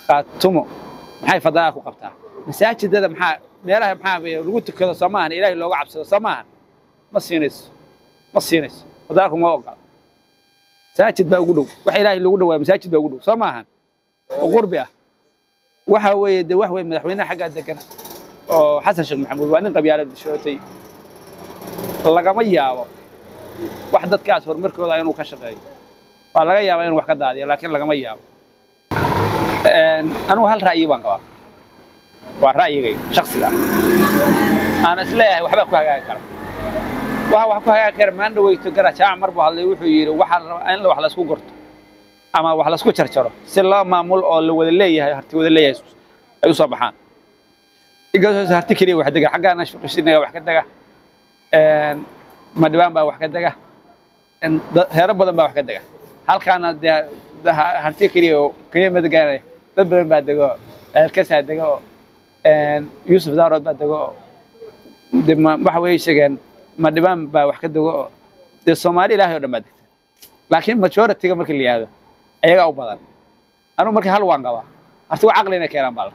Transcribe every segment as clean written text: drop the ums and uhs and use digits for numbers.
qaatumo maxay fadaa ku qabtaa masaajidada maxaa meelaha maxaa lagu tukado Soomaaliya Ilaahay looga cabsado Soomaaliya ma siinayso fadaa kuma ogola masaajid baa ugu dhow waxa Ilaahay lagu dhawaay masaajid baa ugu dhow Soomaaliya oo qurbi ah waxa weeye wax weey madaxweynaha xagga degan oo Xasan Sheekh Maxamuud waa nin qabyaalad shootay lagama yaabo wax dadkaas horumarkooda inuu ka shaqeeyo waa laga yaabaa inuu wax ka daadiyo laakiin lagama yaabo anu hal ra'yi baan qabaa waa ra'yigay shakhsiga ana isleeyahay waxba ku hagaagi kara wax ku hagaagi kara maan dhaweyto garaaca marba hadlay wuxuu yiri waxa in wax la isku gorto ama wax la isku jarjaro si loo maamul oo la wada leeyahay harti wada leeyahay ay u soo baxaan iga harti kaliya wax daga xaqana shaqisinaga wax ka daga madawaan baa wax ka daga heer badan baa wax ka daga halkaana harti kaliya madagaanay dad badan baa dago halkaas dago Yusuf Daarood baa dago waxa way sheegeen madawaan baa wax ka dago Soomaali Ilaahay oo dhammaad laakiin majority-ga markii la yiraahdo ayaga u badan anu markii hal waan qabaa harti waa aqli inay keenan bal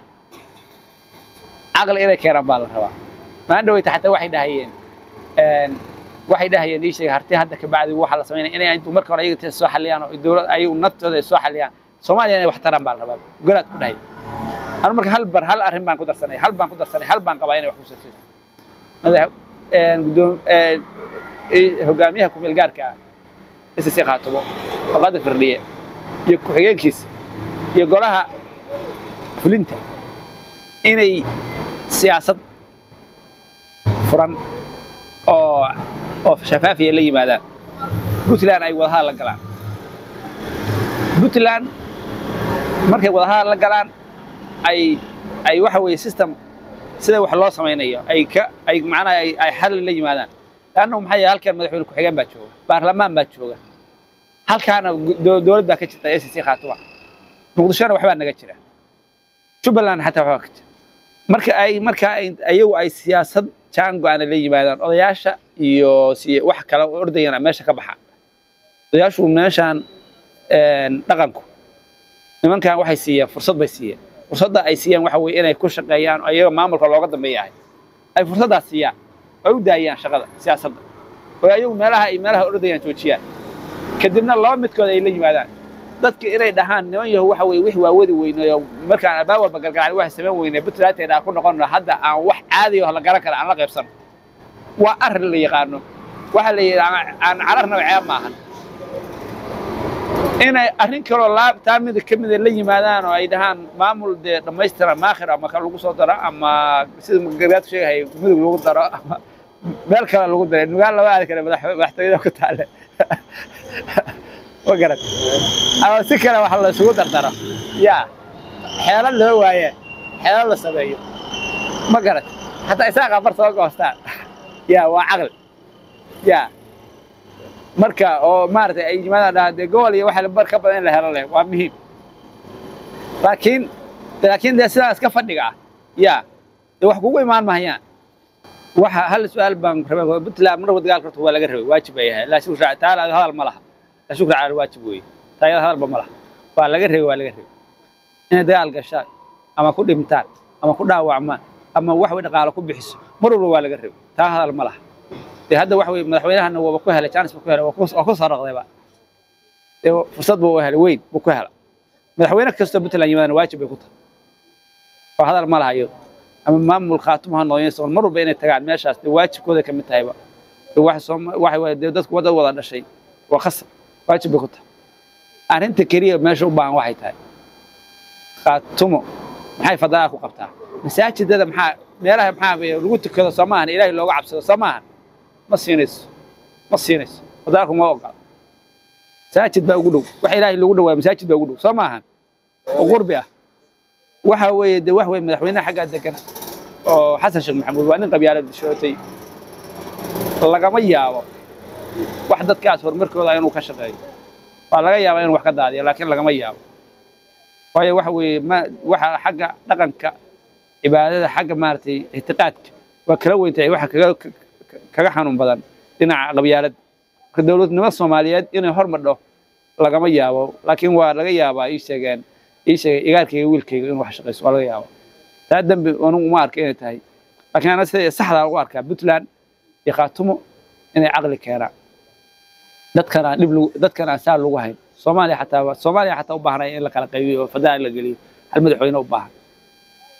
aqli inay keenan bal rabaa ma dhawayta xataa waxay dhahayeen isheeg harti hadda ka bacdi waxa la sameeyay inay intuu markii hore ayaga soo xaliyaan oo dawlad ay naftooda soo xaliyaan Soomaaliya inay wax taran bal rabaa garaad ku dhahay anu markii hal arrin baan ku darsanay hal baan qabaa inay wax ku saabsan madax hogaamiyaha ku meel gaarka ah isii qaatabo waqada firdhiye iyo ku xigeenkiisa iyo golaha fulinta inay siyaasad furan oo shafaafiye la yimaadaan Puntland ay wadaha la galaan Puntland markay wadaha la galaan ay waxa weeye system sida wax loo sameeyo ay macnaha ay xal la yimaadaan laana maxay halkan madaxweyne ku xigeen baa jooga baarlamaan baa jooga halkaana dawlad baa ka jirta SSC qaataba muqdishona waxba naga jira Jubbaland xataa waxa ka jira marka ayagu ay siyaasad jaango aan la yimaadaan odayaasha iyo wax kale oo ordayana meesha ka baxa odayaashu meeshan dhaqanku nimankan waxay siiyeen fursad bay siiyeen fursadda ay siiyeen waxa weeye inay ku shaqeeyaan ayaga maamulka looga dambeeyahay ay fursadaas siiyaan ay u daayaan shaqada siyaasadda oo ayagu meelaha ordayaan joojiyaan kadibna laba midkood ay la yimaadaan dadka inay dhahaan niman yahow waxa weeye wixii waa wadi weynayo markaan abaawal bagalgaal wax sameyn weynay Puntland ay ku noqono hadda aan wax caadi ah la garan karo aan la qaybsan waa arrin la yaqaano waxa la yiraahdaa aan cararna ceeb maahan inay arrin kale laabta mid kamid la yimaadaan oo ay dhahaan maamul dhamaystiran maakhir ama ka lagu soo daro ama sida magaraad sheegay mid lagu daro ama meel kale lagu daro nugaal laba aad kale madaxtooyada ku taale وقرت أو سكرة وحلا سود ترى يا حيل اللي هو حيل الله سبيه ما قرت حتى إساق فرصة وقوستان يا وعقل يا مركا أو مارت أي جماعة ده قولي واحد بركة بدين له هلا ومهم لكن ده سلاس كفدقة يا ده وحقوقي ما هي هل سؤال بنك بتلا مرة وتقال كرت هو لقى واجب إياه لا شو شاء تعال هذا الملح لا شكر على الواجب وي تايل هذا بملح ولا قرر إن ده القشاء أما كل إمتان أما كل دعوة أما واحد قال كل بحس مرور ولا قرر تا هذا الملح هذا واحد مدحوينها إنه بكوها لجانس بكوها وقص رغبة بقى فرصة بوها وين بكوها مدحوينك تستبدل اليوم واجب يقطع فهذا الملح أيضا أما مام الخاتم هالنوعين مرور بين التقاعد ماشى واجب كذا كم تايبه واحد دتك ولا شيء وخسر واجب بكتها أنا أنت كريه ماشي وبان واحد هاي خاتمه محي فضاء أخو قبتها مساجد هذا محا ميراه محا لقيت كذا سمان إلهي لو عبس سمان ما سينس فضاء أخو ما وقع مساجد بقولوا وحي إلهي لو قولوا مساجد بقولوا سمان وغربة وحوي مدحوينها حق الذكر أو حسن شيخ محمود وأنا قبيلة شوتي لقى مياه wax dadkaas horumarkooda inuu ka shaqeeyo waa laga yaabaa inuu wax ka daadiyo laakiin laga ma yaabo waayo waxa weeye waxa xagga dhaqanka cibaadada xagga maartay ihtiqaadka waa kala weyntahay waxa kaga xanuun badan dhinaca qabyaalad ka dawladnimada Soomaaliyeed inay hormardho laga ma yaabo laakiin waa laga yaabaa ay sheegeen إيش إيجاركي ويلكي إنه وحش قيس ولا ياو تقدم وأنا مارك إيه تاي لكن أنا سحر واركا بتلان يقاتموا إن عقلك هنا dadkana dib dadkana saa lagu hayn Soomaaliya xataa Soomaaliya xataa u baahnay in la kala qaybiyo fadaal la galiyo hal madaxweyne u baahan